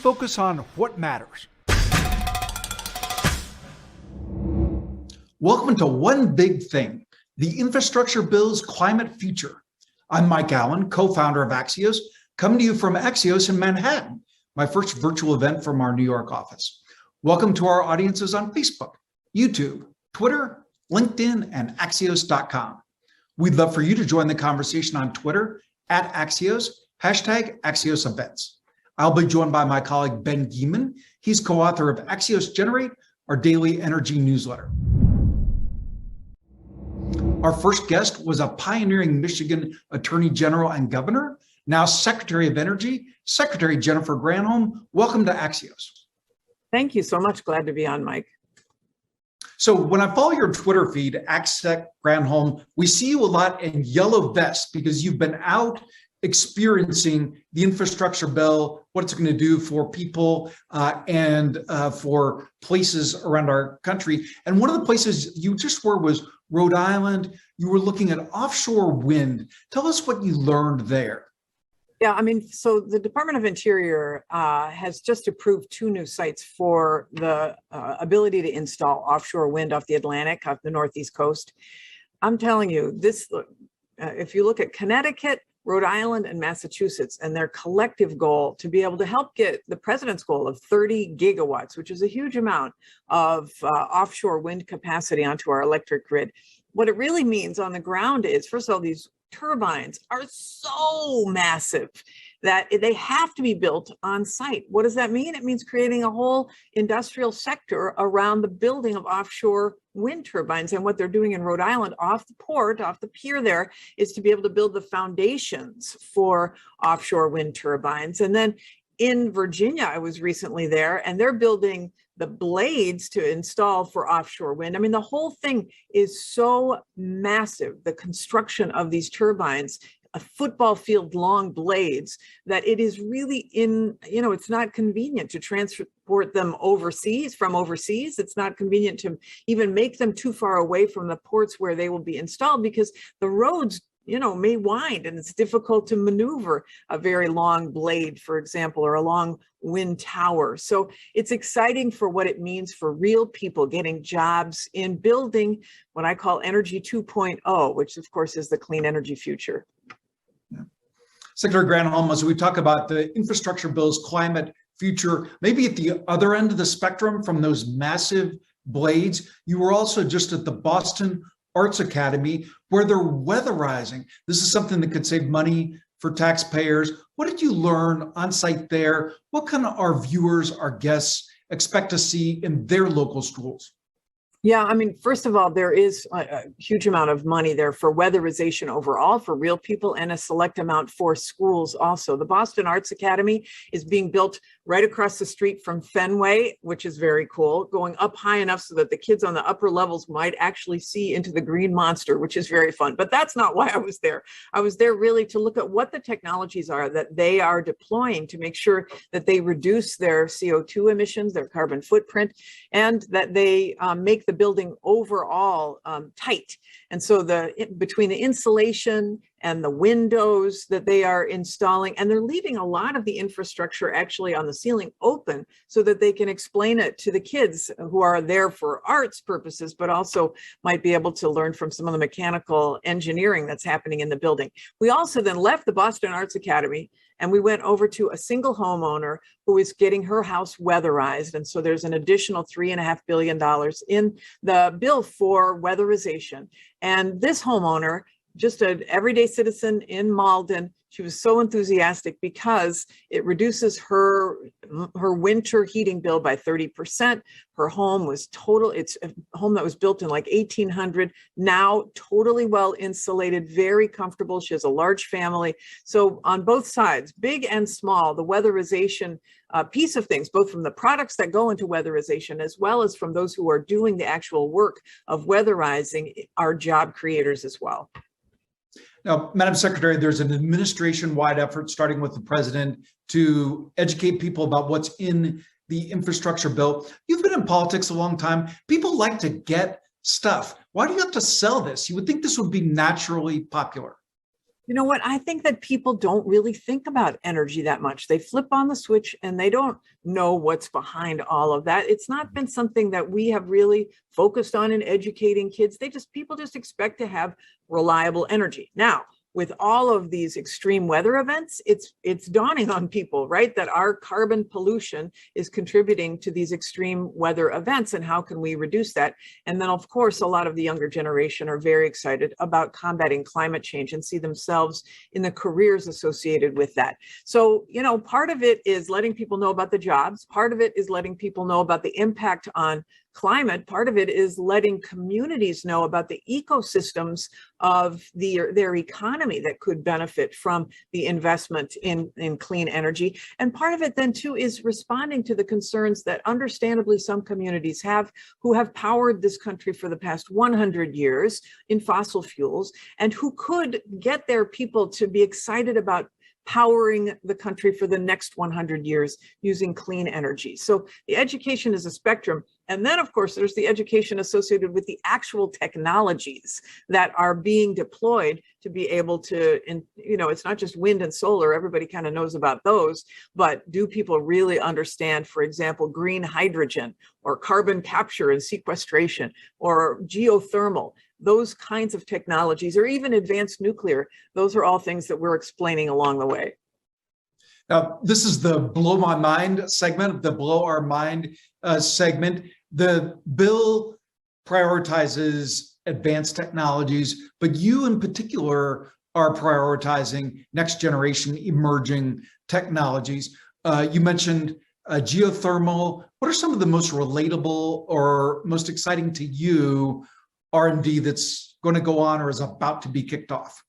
focus on what matters. Welcome to One Big Thing, the infrastructure bill's climate future. I'm Mike Allen, co-founder of Axios, coming to you from Axios in Manhattan, my first virtual event from our New York office. Welcome to our audiences on Facebook, YouTube, Twitter, LinkedIn, and Axios.com. We'd love for you to join the conversation on Twitter at Axios, hashtag Axios Events. I'll be joined by my colleague, Ben Gieman. He's co-author of Axios Generate, our daily energy newsletter. Our first guest was a pioneering Michigan Attorney General and Governor, now Secretary of Energy, Secretary Jennifer Granholm. Welcome to Axios. Thank you so much. Glad to be on, Mike. So when I follow your Twitter feed, AxSec Granholm, we see you a lot in yellow vests because you've been out experiencing the infrastructure bill, what it's going to do for people and for places around our country. And one of the places you just were was Rhode Island. You were looking at offshore wind. Tell us what you learned there. Yeah, so the Department of Interior has just approved 2 new sites for the ability to install offshore wind off the Atlantic, off the Northeast coast. I'm telling you, this, if you look at Connecticut, Rhode Island, and Massachusetts, and their collective goal to be able to help get the president's goal of 30 gigawatts, which is a huge amount of offshore wind capacity onto our electric grid. What it really means on the ground is, first of all, these turbines are so massive that they have to be built on site. What does that mean? It means creating a whole industrial sector around the building of offshore wind turbines. And what they're doing in Rhode Island off the port, off the pier there, is to be able to build the foundations for offshore wind turbines. And then in Virginia, I was recently there, and they're building the blades to install for offshore wind. The whole thing is so massive, the construction of these turbines, a football field long blades, that it is really it's not convenient to transport them overseas, from overseas. It's not convenient to even make them too far away from the ports where they will be installed, because the roads may wind and it's difficult to maneuver a very long blade, for example, or a long wind tower. So it's exciting for what it means for real people getting jobs in building what I call Energy 2.0, which of course is the clean energy future. Yeah. Secretary Granholm, as we talk about the infrastructure bill's climate future, maybe at the other end of the spectrum from those massive blades, you were also just at the Boston Arts Academy, where they're weatherizing. This is something that could save money for taxpayers. What did you learn on site there? What can our viewers, our guests expect to see in their local schools? Yeah, first of all, there is a huge amount of money there for weatherization overall for real people, and a select amount for schools also. The Boston Arts Academy is being built right across the street from Fenway, which is very cool, going up high enough so that the kids on the upper levels might actually see into the green monster, which is very fun. But that's not why I was there. I was there really to look at what the technologies are that they are deploying to make sure that they reduce their CO2 emissions, their carbon footprint, and that they make the building overall tight. And so between the insulation and the windows that they are installing, and they're leaving a lot of the infrastructure actually on the ceiling open so that they can explain it to the kids who are there for arts purposes, but also might be able to learn from some of the mechanical engineering that's happening in the building. We also then left the Boston Arts Academy and we went over to a single homeowner who is getting her house weatherized. And so there's an additional $3.5 billion in the bill for weatherization. And this homeowner, just an everyday citizen in Malden, she was so enthusiastic because it reduces her winter heating bill by 30%. Her home was it's a home that was built in like 1800, now totally well insulated, very comfortable. She has a large family. So on both sides, big and small, the weatherization piece of things, both from the products that go into weatherization, as well as from those who are doing the actual work of weatherizing, are job creators as well. Now, Madam Secretary, there's an administration-wide effort starting with the president to educate people about what's in the infrastructure bill. You've been in politics a long time. People like to get stuff. Why do you have to sell this? You would think this would be naturally popular. You know what? I think that people don't really think about energy that much. They flip on the switch and they don't know what's behind all of that. It's not been something that we have really focused on in educating kids. People just expect to have reliable energy. Now, with all of these extreme weather events, it's dawning on people, right, that our carbon pollution is contributing to these extreme weather events, and how can we reduce that? And then, of course, a lot of the younger generation are very excited about combating climate change and see themselves in the careers associated with that. So, part of it is letting people know about the jobs. Part of it is letting people know about the impact on climate. Part of it is letting communities know about the ecosystems of their economy that could benefit from the investment in clean energy. And part of it then too is responding to the concerns that understandably some communities have, who have powered this country for the past 100 years in fossil fuels, and who could get their people to be excited about powering the country for the next 100 years using clean energy. So the education is a spectrum. And then, of course, there's the education associated with the actual technologies that are being deployed to be able to, it's not just wind and solar, everybody kind of knows about those, but do people really understand, for example, green hydrogen or carbon capture and sequestration or geothermal? Those kinds of technologies, or even advanced nuclear, those are all things that we're explaining along the way. Now, this is the Blow My Mind segment, the Blow Our Mind segment. The bill prioritizes advanced technologies, but you in particular are prioritizing next generation emerging technologies. You mentioned geothermal. What are some of the most relatable or most exciting to you R&D that's going to go on or is about to be kicked off?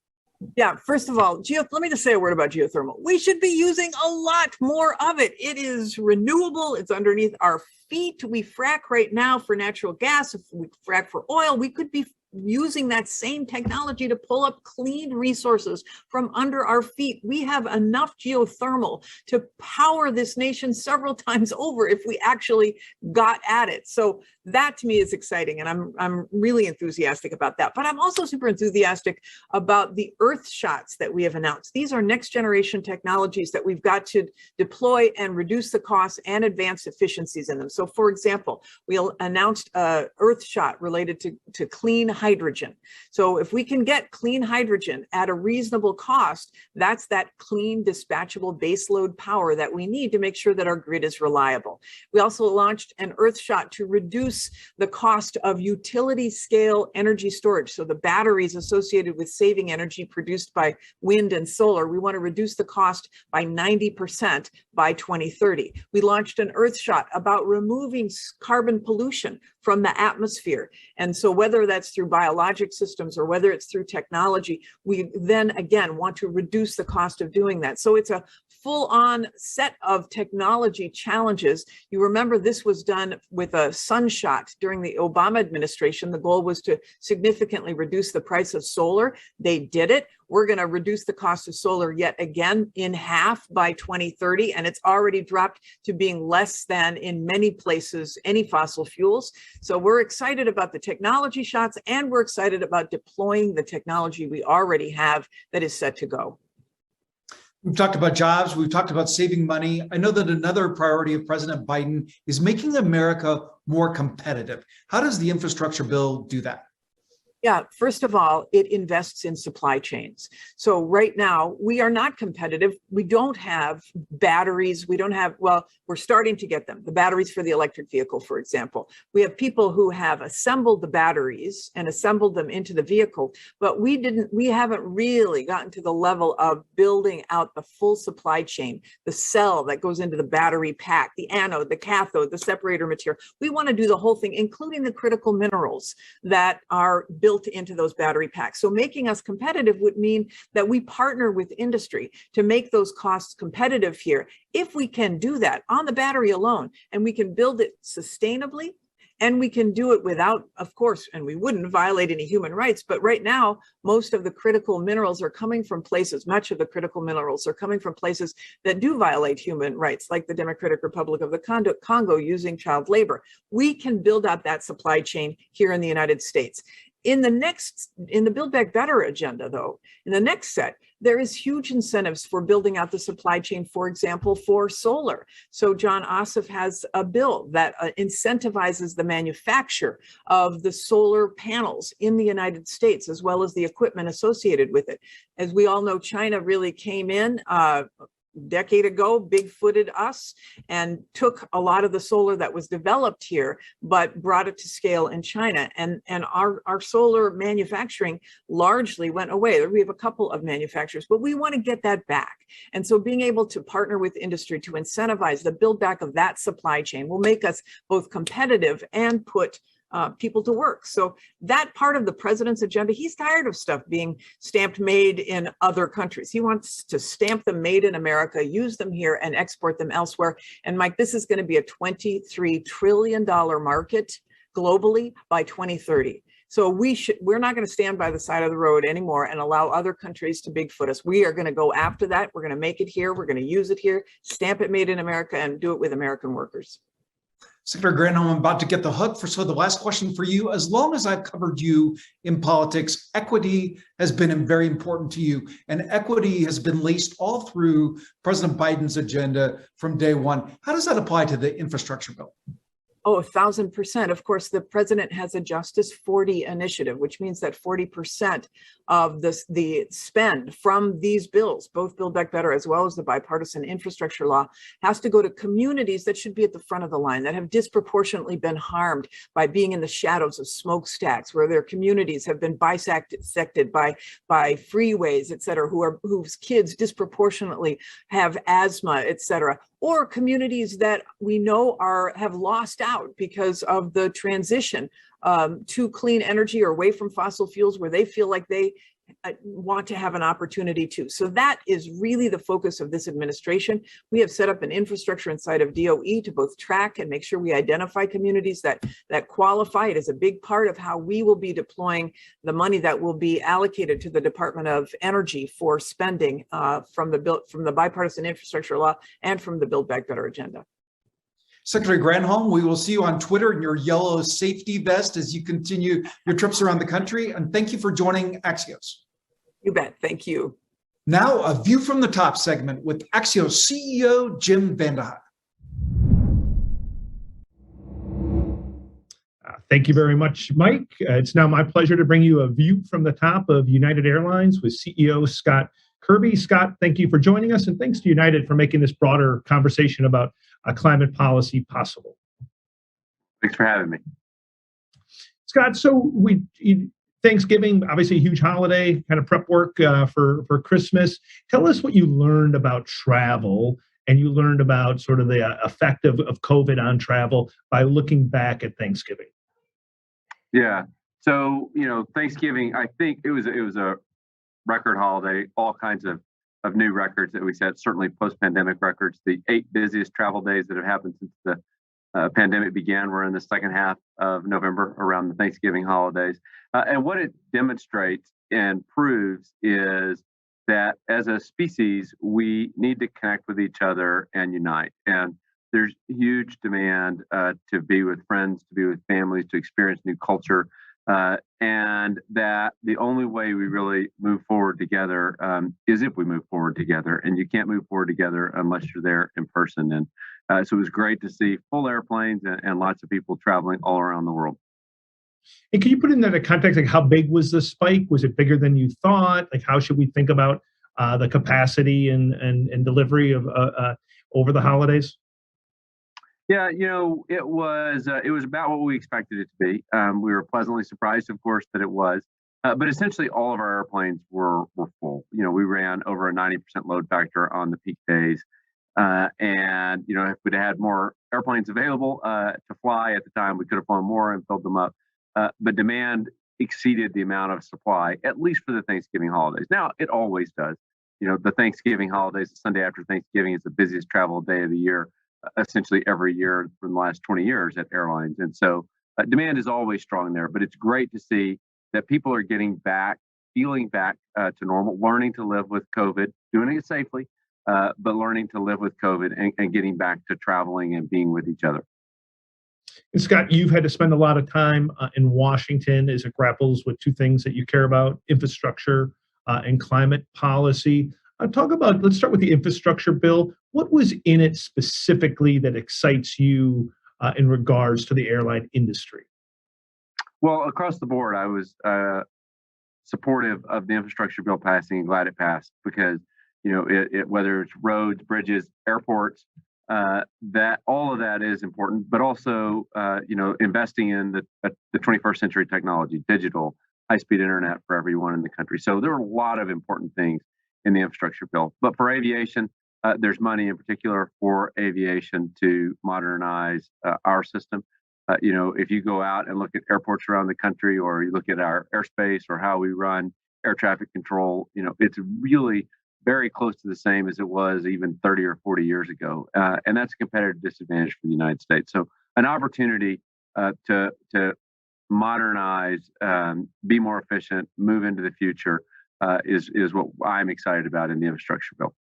Yeah, first of all, let me just say a word about geothermal. We should be using a lot more of it. It is renewable. It's underneath our feet. We frack right now for natural gas. If we frack for oil, we could be using that same technology to pull up clean resources from under our feet. We have enough geothermal to power this nation several times over if we actually got at it. So that to me is exciting, and I'm really enthusiastic about that. But I'm also super enthusiastic about the earth shots that we have announced. These are next generation technologies that we've got to deploy and reduce the costs and advance efficiencies in them. So for example, we announced a earth shot related to clean hydrogen. So if we can get clean hydrogen at a reasonable cost, that's that clean dispatchable baseload power that we need to make sure that our grid is reliable. We also launched an earth shot to reduce the cost of utility scale energy storage. So the batteries associated with saving energy produced by wind and solar, we want to reduce the cost by 90% by 2030. We launched an earth shot about removing carbon pollution from the atmosphere. And so whether that's through biologic systems or whether it's through technology, we then again want to reduce the cost of doing that. So it's a full-on set of technology challenges. You remember this was done with a sunshot during the Obama administration. The goal was to significantly reduce the price of solar. They did it. We're going to reduce the cost of solar yet again in half by 2030, and it's already dropped to being less than, in many places, any fossil fuels. So we're excited about the technology shots, and we're excited about deploying the technology we already have that is set to go. We've talked about jobs. We've talked about saving money. I know that another priority of President Biden is making America more competitive. How does the infrastructure bill do that? Yeah, first of all, it invests in supply chains. So right now, we are not competitive. We don't have batteries. We don't have, well, we're starting to get them. The batteries for the electric vehicle, for example. We have people who have assembled the batteries and assembled them into the vehicle, but we haven't really gotten to the level of building out the full supply chain, the cell that goes into the battery pack, the anode, the cathode, the separator material. We want to do the whole thing, including the critical minerals that are built into those battery packs. So making us competitive would mean that we partner with industry to make those costs competitive here. If we can do that on the battery alone, and we can build it sustainably, and we can do it without, of course, and we wouldn't violate any human rights, but right now, most of the critical minerals are coming from places, much of the critical minerals are coming from places that do violate human rights, like the Democratic Republic of the Congo using child labor. We can build out that supply chain here in the United States. In the Build Back Better agenda, though, in the next set, there is huge incentives for building out the supply chain, for example, for solar. So John Ossoff has a bill that incentivizes the manufacture of the solar panels in the United States, as well as the equipment associated with it. As we all know, China really came in decade ago, big-footed us, and took a lot of the solar that was developed here, but brought it to scale in China. And our solar manufacturing largely went away. We have a couple of manufacturers, but we want to get that back. And so being able to partner with industry to incentivize the build back of that supply chain will make us both competitive and put people to work. So that part of the president's agenda, he's tired of stuff being stamped made in other countries. He wants to stamp them made in America, use them here, and export them elsewhere. And Mike, this is going to be a $23 trillion market globally by 2030. So we're not going to stand by the side of the road anymore and allow other countries to bigfoot us. We are going to go after that. We're going to make it here. We're going to use it here, stamp it made in America, and do it with American workers. Secretary Granholm, I'm about to get the hook so the last question for you. As long as I've covered you in politics, equity has been very important to you, and equity has been laced all through President Biden's agenda from day one. How does that apply to the infrastructure bill? Oh, 1,000%. Of course, the president has a Justice 40 initiative, which means that 40% of the spend from these bills, both Build Back Better as well as the bipartisan infrastructure law, has to go to communities that should be at the front of the line, that have disproportionately been harmed by being in the shadows of smokestacks, where their communities have been bisected by freeways, et cetera, whose kids disproportionately have asthma, et cetera. Or communities that we know have lost out because of the transition to clean energy or away from fossil fuels, where they feel like they want to have an opportunity to. So that is really the focus of this administration. We have set up an infrastructure inside of DOE to both track and make sure we identify communities that qualify. It is a big part of how we will be deploying the money that will be allocated to the Department of Energy for spending from the bipartisan infrastructure law and from the Build Back Better agenda. Secretary Granholm, we will see you on Twitter in your yellow safety vest as you continue your trips around the country. And thank you for joining Axios. You bet. Thank you. Now, a View from the Top segment with Axios CEO Jim Vandehei. Thank you very much, Mike. It's now my pleasure to bring you a view from the top of United Airlines with CEO Scott Kirby. Scott, thank you for joining us, and thanks to United for making this broader conversation about climate policy possible. Thanks for having me. Scott, so Thanksgiving, obviously a huge holiday, kind of prep work for Christmas. Tell us what you learned about travel, and you learned about sort of the effect of COVID on travel by looking back at Thanksgiving. Yeah. So, Thanksgiving, I think it was a record holiday, all kinds of new records that we set, certainly post-pandemic records. The 8 busiest travel days that have happened since the pandemic began were in the second half of November around the Thanksgiving holidays. And what it demonstrates and proves is that as a species, we need to connect with each other and unite. And there's huge demand to be with friends, to be with families, to experience new culture. And that the only way we really move forward together is if we move forward together. And you can't move forward together unless you're there in person. And so it was great to see full airplanes and lots of people traveling all around the world. And can you put in that context, like how big was the spike? Was it bigger than you thought? Like how should we think about the capacity and delivery of over the holidays? Yeah, it was about what we expected it to be. We were pleasantly surprised, of course, that it was. But essentially, all of our airplanes were full. We ran over a 90% load factor on the peak days. And if we'd had more airplanes available to fly at the time, we could have flown more and filled them up. But demand exceeded the amount of supply, at least for the Thanksgiving holidays. Now, it always does. The Thanksgiving holidays, the Sunday after Thanksgiving, is the busiest travel day of the year, essentially every year for the last 20 years at airlines. And so demand is always strong there. But it's great to see that people are getting back, feeling back to normal, learning to live with COVID, doing it safely, but learning to live with COVID and getting back to traveling and being with each other. And Scott, you've had to spend a lot of time in Washington as it grapples with two things that you care about: infrastructure and climate policy. Let's start with the infrastructure bill. What was in it specifically that excites you in regards to the airline industry? Well, across the board, I was supportive of the infrastructure bill passing and glad it passed because, whether it's roads, bridges, airports, that all of that is important, but also, investing in the 21st century technology, digital, high-speed internet for everyone in the country. So there are a lot of important things in the infrastructure bill. But for aviation, there's money in particular for aviation to modernize our system. If you go out and look at airports around the country, or you look at our airspace or how we run air traffic control, it's really very close to the same as it was even 30 or 40 years ago. And that's a competitive disadvantage for the United States. So an opportunity to modernize, be more efficient, move into the future is what I'm excited about in the infrastructure bill.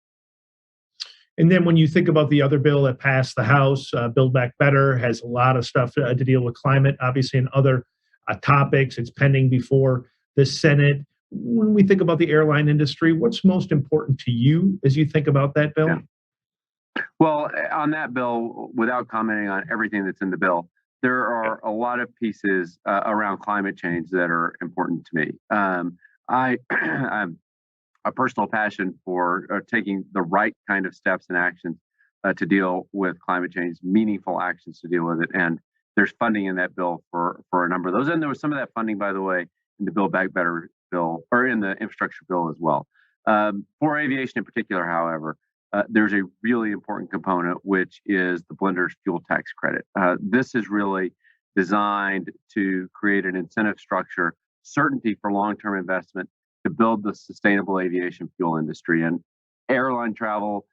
And then when you think about the other bill that passed the House, Build Back Better, has a lot of stuff to deal with climate, obviously, and other topics. It's pending before the Senate. When we think about the airline industry, what's most important to you as you think about that bill? Yeah. Well, on that bill, without commenting on everything that's in the bill, there are a lot of pieces around climate change that are important to me. I I'm a personal passion for taking the right kind of steps and actions to deal with climate change, meaningful actions to deal with it. And there's funding in that bill for a number of those. And there was some of that funding, by the way, in the Build Back Better bill, or in the infrastructure bill as well. For aviation in particular, however, there's a really important component, which is the blender's fuel tax credit. This is really designed to create an incentive structure, certainty for long-term investment to build the sustainable aviation fuel industry. And airline travel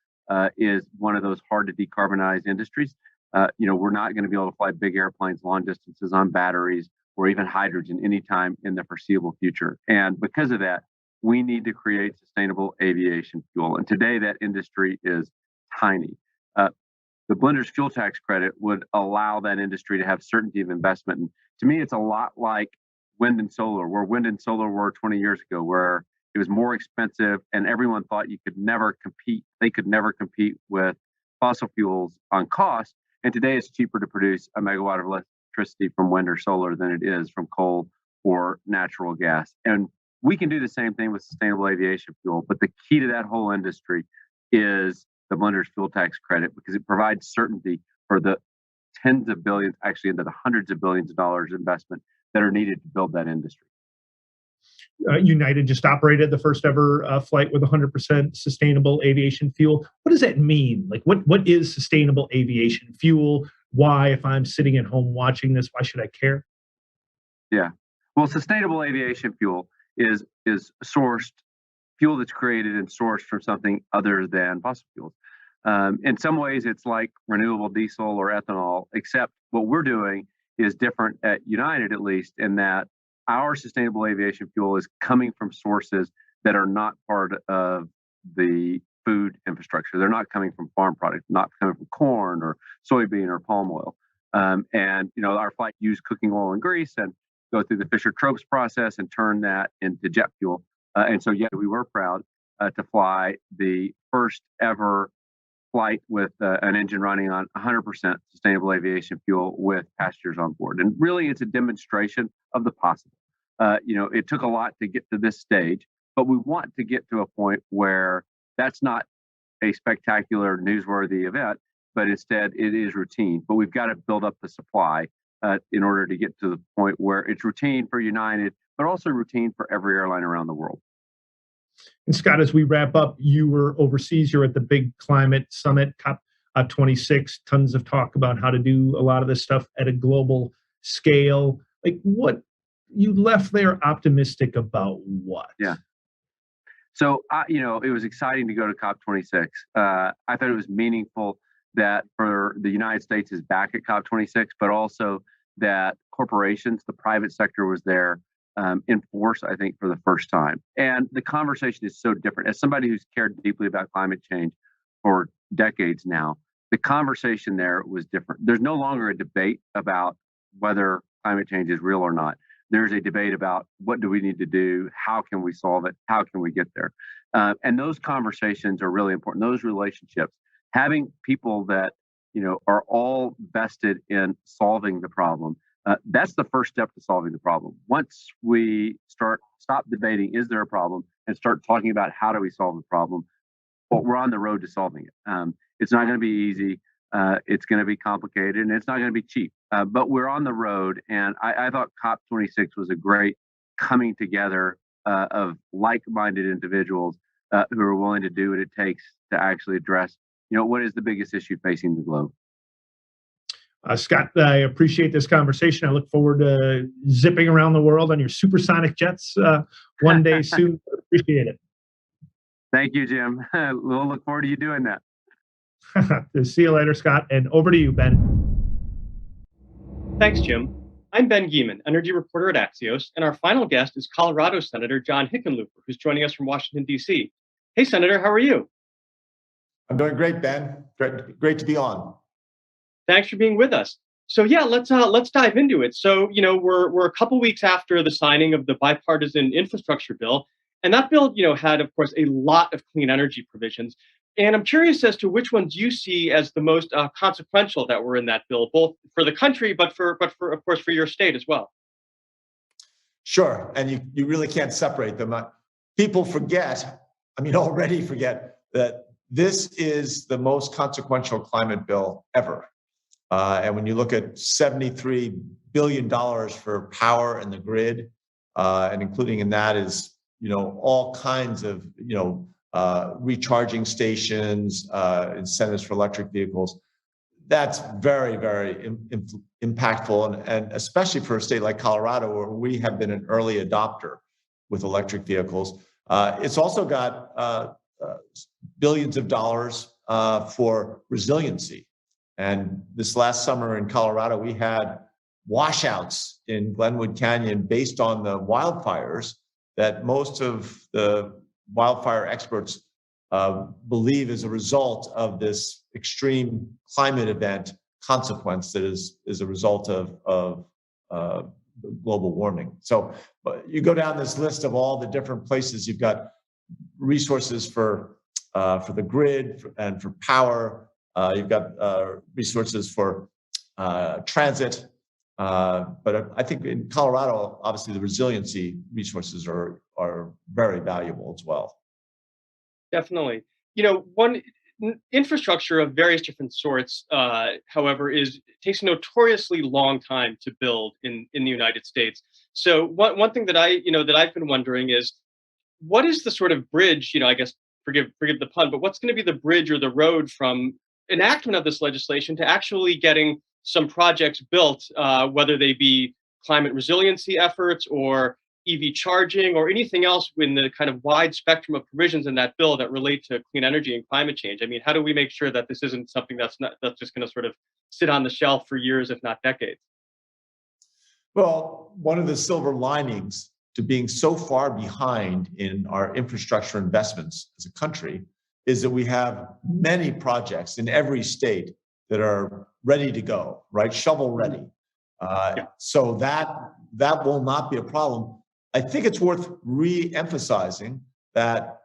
is one of those hard to decarbonize industries. We're not going to be able to fly big airplanes long distances on batteries or even hydrogen anytime in the foreseeable future. And because of that, we need to create sustainable aviation fuel. And today that industry is tiny. The blender's fuel tax credit would allow that industry to have certainty of investment. And to me, it's a lot like wind and solar, where wind and solar were 20 years ago, where it was more expensive and everyone thought you could never compete. They could never compete with fossil fuels on cost. And today it's cheaper to produce a megawatt of electricity from wind or solar than it is from coal or natural gas. And we can do the same thing with sustainable aviation fuel. But the key to that whole industry is the blender's fuel tax credit, because it provides certainty for the tens of billions, actually into the hundreds of billions of dollars investment that are needed to build that industry. United just operated the first ever flight with 100% sustainable aviation fuel. What does that mean? Like, what is sustainable aviation fuel? Why, if I'm sitting at home watching this, why should I care? Yeah. Well, sustainable aviation fuel is sourced fuel that's created and sourced from something other than fossil fuels. In some ways, it's like renewable diesel or ethanol, except what we're doing is different at United, at least, in that our sustainable aviation fuel is coming from sources that are not part of the food infrastructure. They're not coming from farm products, not coming from corn or soybean or palm oil. Our flight use cooking oil and grease and go through the Fischer-Tropsch process and turn that into jet fuel. We were proud to fly the first ever flight with an engine running on 100% sustainable aviation fuel with passengers on board. And really, it's a demonstration of the possible. It took a lot to get to this stage, but we want to get to a point where that's not a spectacular newsworthy event, but instead it is routine. But we've got to build up the supply in order to get to the point where it's routine for United, but also routine for every airline around the world. And Scott, as we wrap up, you were overseas. You're at the big climate summit, COP26. Tons of talk about how to do a lot of this stuff at a global scale. Like, what you left there optimistic about? What? Yeah. So, it was exciting to go to COP26. I thought it was meaningful that for the United States is back at COP26, but also that corporations, the private sector was there in force, I think, for the first time. And the conversation is so different. As somebody who's cared deeply about climate change for decades now, the conversation there was different. There's no longer a debate about whether climate change is real or not. There's a debate about what do we need to do, how can we solve it, how can we get there, and those conversations are really important. Those relationships, having people that are all vested in solving the problem. That's the first step to solving the problem. Once we stop debating, is there a problem, and start talking about how do we solve the problem, well, we're on the road to solving it. It's not going to be easy. It's going to be complicated, and it's not going to be cheap. But we're on the road, and I thought COP26 was a great coming together of like-minded individuals who are willing to do what it takes to actually address, what is the biggest issue facing the globe. Scott, I appreciate this conversation. I look forward to zipping around the world on your supersonic jets one day soon. Appreciate it. Thank you, Jim. We'll look forward to you doing that. See you later, Scott. And over to you, Ben. Thanks, Jim. I'm Ben Gieman, energy reporter at Axios, and our final guest is Colorado Senator John Hickenlooper, who's joining us from Washington, D.C. Hey, Senator, how are you? I'm doing great, Ben. Great to be on. Thanks for being with us. So yeah, let's dive into it. So we're a couple weeks after the signing of the bipartisan infrastructure bill, and that bill had, of course, a lot of clean energy provisions. And I'm curious as to which ones you see as the most consequential that were in that bill, both for the country, but for of course for your state as well. Sure, and you really can't separate them. People already forget that this is the most consequential climate bill ever. And when you look at $73 billion for power and the grid, and including in that is all kinds of recharging stations, incentives for electric vehicles. That's very, very impactful, and especially for a state like Colorado, where we have been an early adopter with electric vehicles. It's also got billions of dollars for resiliency. And this last summer in Colorado, we had washouts in Glenwood Canyon based on the wildfires that most of the wildfire experts believe is a result of this extreme climate event consequence that is a result of global warming. So you go down this list of all the different places. You've got resources for the grid and for power. You've got resources for transit. But I think in Colorado, obviously the resiliency resources are very valuable as well. Definitely. One infrastructure of various different sorts, however, takes a notoriously long time to build in the United States. So one thing that I've been wondering is, what is the sort of bridge, I guess, forgive the pun, but what's going to be the bridge or the road from enactment of this legislation to actually getting some projects built, whether they be climate resiliency efforts or EV charging or anything else in the kind of wide spectrum of provisions in that bill that relate to clean energy and climate change? I mean, how do we make sure that this isn't something that's just going to sort of sit on the shelf for years, if not decades? Well, one of the silver linings to being so far behind in our infrastructure investments as a country is that we have many projects in every state that are ready to go, right? Shovel ready. So that will not be a problem. I think it's worth re-emphasizing that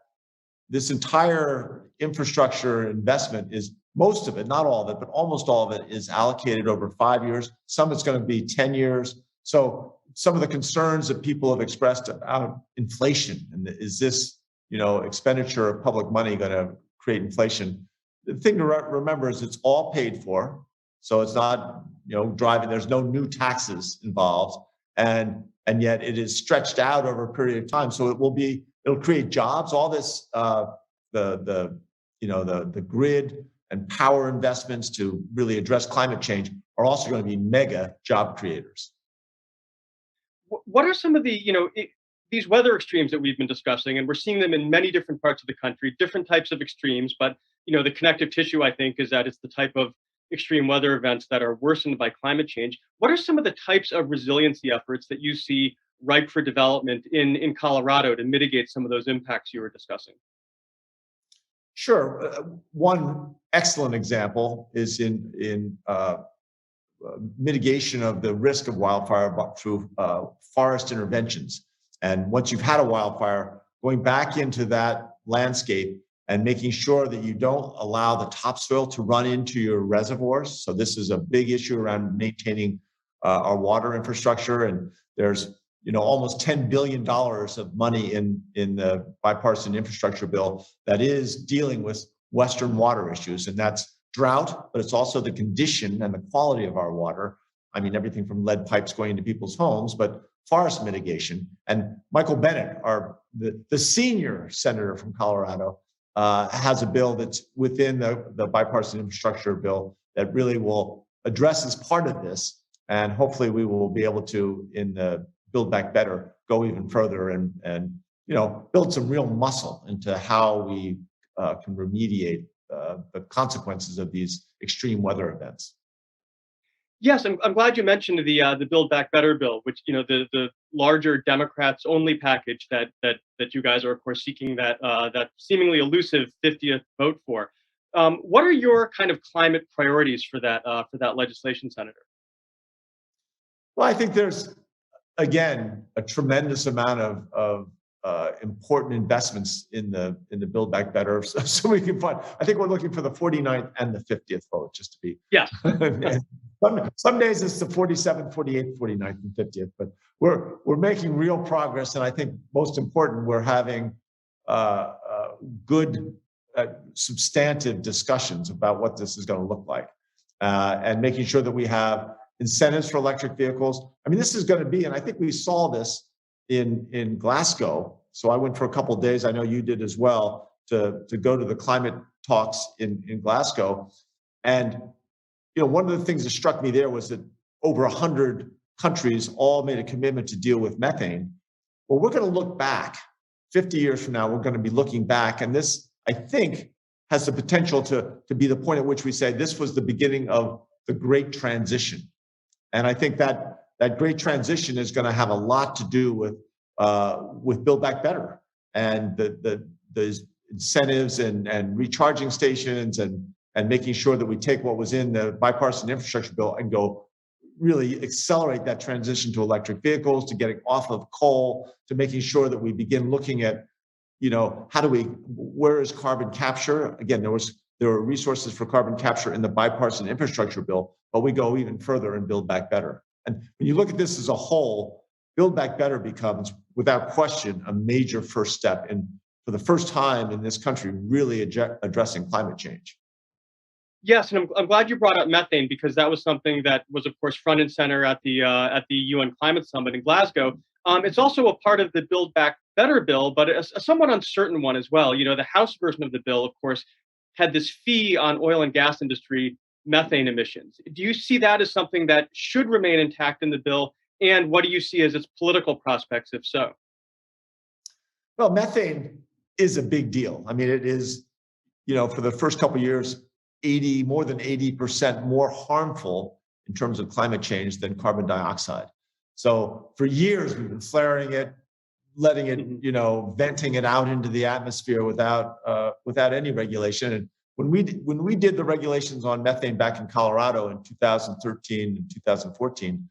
this entire infrastructure investment is, most of it, not all of it, but almost all of it is allocated over 5 years. Some it's going to be 10 years. So some of the concerns that people have expressed about inflation, and is this, expenditure of public money going to create inflation? The thing to remember is it's all paid for. So it's not, driving, there's no new taxes involved. And yet it is stretched out over a period of time. So it'll create jobs. All this, the grid and power investments to really address climate change are also going to be mega job creators. What are some of the, these weather extremes that we've been discussing, and we're seeing them in many different parts of the country, different types of extremes, but, the connective tissue, I think, is that it's the type of extreme weather events that are worsened by climate change. What are some of the types of resiliency efforts that you see ripe for development in Colorado to mitigate some of those impacts you were discussing? Sure. One excellent example is in mitigation of the risk of wildfire through forest interventions. And once you've had a wildfire, going back into that landscape and making sure that you don't allow the topsoil to run into your reservoirs. So this is a big issue around maintaining our water infrastructure. And there's almost $10 billion of money in the bipartisan infrastructure bill that is dealing with Western water issues. And that's drought, but it's also the condition and the quality of our water. I mean, everything from lead pipes going into people's homes, but forest mitigation. And Michael Bennet, the senior senator from Colorado, has a bill that's within the bipartisan infrastructure bill that really will address as part of this. And hopefully we will be able to, in the Build Back Better, go even further and build some real muscle into how we can remediate the consequences of these extreme weather events. Yes, I'm glad you mentioned the Build Back Better bill, which the larger Democrats only package that you guys are of course seeking that seemingly elusive 50th vote for. What are your kind of climate priorities for that legislation, Senator? Well, I think there's again a tremendous amount of important investments in the Build Back Better, so we can find. I think we're looking for the 49th and the 50th vote, just to be. Yeah. Some days it's the 47th, 48th, 49th, and 50th, but we're making real progress, and I think most important, we're having good, substantive discussions about what this is going to look like, and making sure that we have incentives for electric vehicles. I mean, this is going to be, and I think we saw this in Glasgow. So I went for a couple of days. I know you did as well, to go to the climate talks in Glasgow, and one of the things that struck me there was that over 100 countries all made a commitment to deal with methane. Well, we're going to look back 50 years from now. We're going to be looking back, and this, I think, has the potential to be the point at which we say this was the beginning of the great transition. And I think that great transition is going to have a lot to do with Build Back Better and the incentives and recharging stations and making sure that we take what was in the bipartisan infrastructure bill and go really accelerate that transition to electric vehicles, to getting off of coal, to making sure that we begin looking at, where is carbon capture? Again, there were resources for carbon capture in the bipartisan infrastructure bill, but we go even further and Build Back Better. And when you look at this as a whole, Build Back Better becomes, without question, a major first step in, for the first time in this country, really addressing climate change. Yes, and I'm glad you brought up methane, because that was something that was, of course, front and center at the UN Climate Summit in Glasgow. It's also a part of the Build Back Better bill, but a somewhat uncertain one as well. The House version of the bill, of course, had this fee on oil and gas industry methane emissions. Do you see that as something that should remain intact in the bill? And what do you see as its political prospects, if so? Well, methane is a big deal. I mean, it is, for the first couple of years, more than 80% more harmful in terms of climate change than carbon dioxide. So for years, we've been flaring it, letting it, venting it out into the atmosphere without any regulation. And when we did the regulations on methane back in Colorado in 2013 and 2014,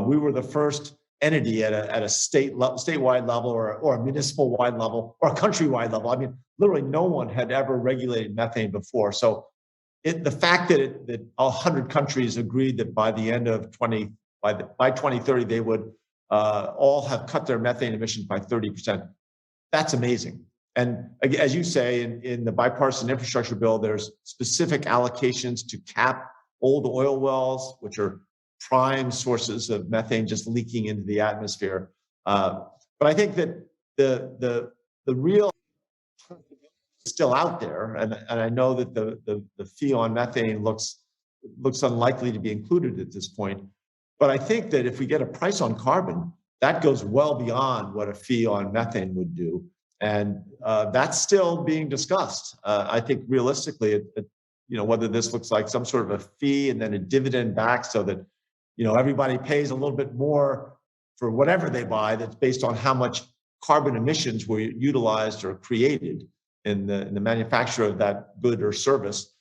we were the first entity at a statewide level or a municipal wide level or a countrywide level. I mean, literally no one had ever regulated methane before. So the fact that 100 countries agreed that by the end of by 2030 they would all have cut their methane emissions by 30%. That's amazing. And as you say, in the bipartisan infrastructure bill, there's specific allocations to cap old oil wells, which are prime sources of methane just leaking into the atmosphere. But I think that the real is still out there, and I know that the fee on methane looks unlikely to be included at this point. But I think that if we get a price on carbon, that goes well beyond what a fee on methane would do. And that's still being discussed. I think realistically, whether this looks like some sort of a fee and then a dividend back so that, everybody pays a little bit more for whatever they buy that's based on how much carbon emissions were utilized or created in the manufacture of that good or service.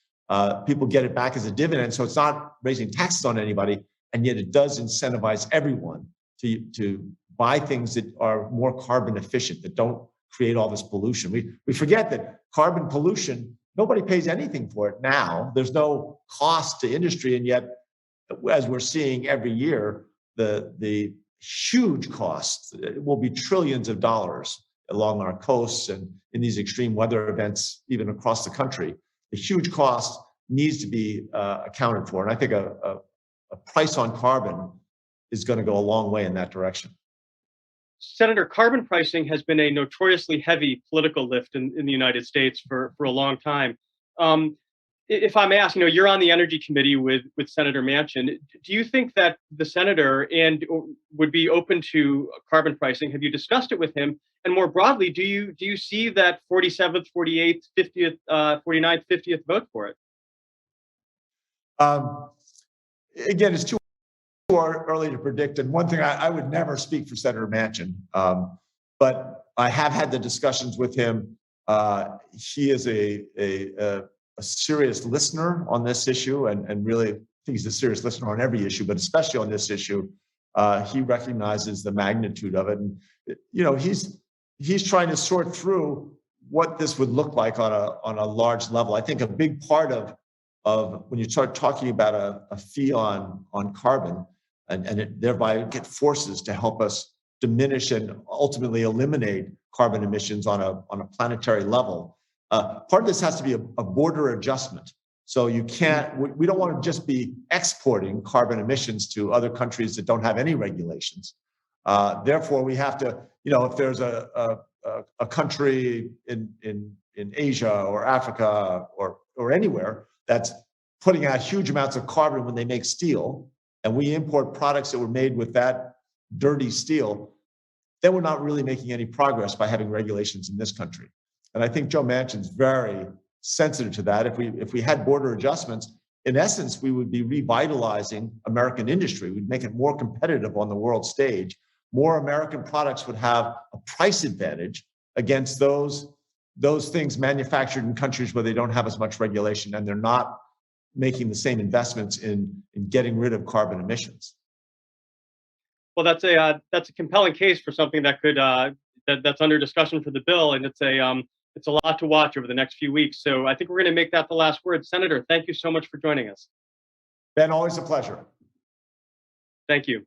people get it back as a dividend. So it's not raising taxes on anybody, and yet it does incentivize everyone to buy things that are more carbon efficient, that don't create all this pollution. We forget that carbon pollution, nobody pays anything for it now. There's no cost to industry, and yet, as we're seeing every year, the huge costs, it will be trillions of dollars along our coasts and in these extreme weather events, even across the country. The huge cost needs to be accounted for. And I think a price on carbon is going to go a long way in that direction. Senator, carbon pricing has been a notoriously heavy political lift in the United States for a long time. If I may ask, you're on the Energy Committee with Senator Manchin. Do you think that the senator would be open to carbon pricing? Have you discussed it with him? And more broadly, do you see that 47th, 48th, 50th, 49th, 50th vote for it? Again, it's too early to predict. And one thing, I would never speak for Senator Manchin, but I have had the discussions with him. He is a serious listener on this issue, and really, I think he's a serious listener on every issue, but especially on this issue. He recognizes the magnitude of it, and he's trying to sort through what this would look like on a large level. I think a big part of when you start talking about a fee on carbon, and it thereby get forces to help us diminish and ultimately eliminate carbon emissions on a planetary level. Part of this has to be a border adjustment. So we don't want to just be exporting carbon emissions to other countries that don't have any regulations. Therefore, we have to, if there's a country in Asia or Africa or anywhere that's putting out huge amounts of carbon when they make steel, and we import products that were made with that dirty steel, then we're not really making any progress by having regulations in this country. And I think Joe Manchin's very sensitive to that. If we had border adjustments, in essence, we would be revitalizing American industry. We'd make it more competitive on the world stage. More American products would have a price advantage against those things manufactured in countries where they don't have as much regulation and they're not making the same investments in getting rid of carbon emissions. Well, that's a compelling case for something that could that's under discussion for the bill, and it's a lot to watch over the next few weeks. So I think we're going to make that the last word. Senator, thank you so much for joining us. Ben, always a pleasure. Thank you.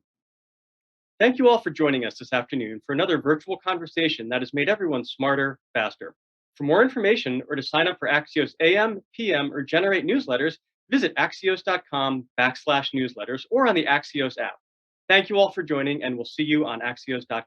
Thank you all for joining us this afternoon for another virtual conversation that has made everyone smarter, faster. For more information or to sign up for Axios AM, PM, or generate newsletters, visit axios.com/newsletters or on the Axios app. Thank you all for joining, and we'll see you on axios.com.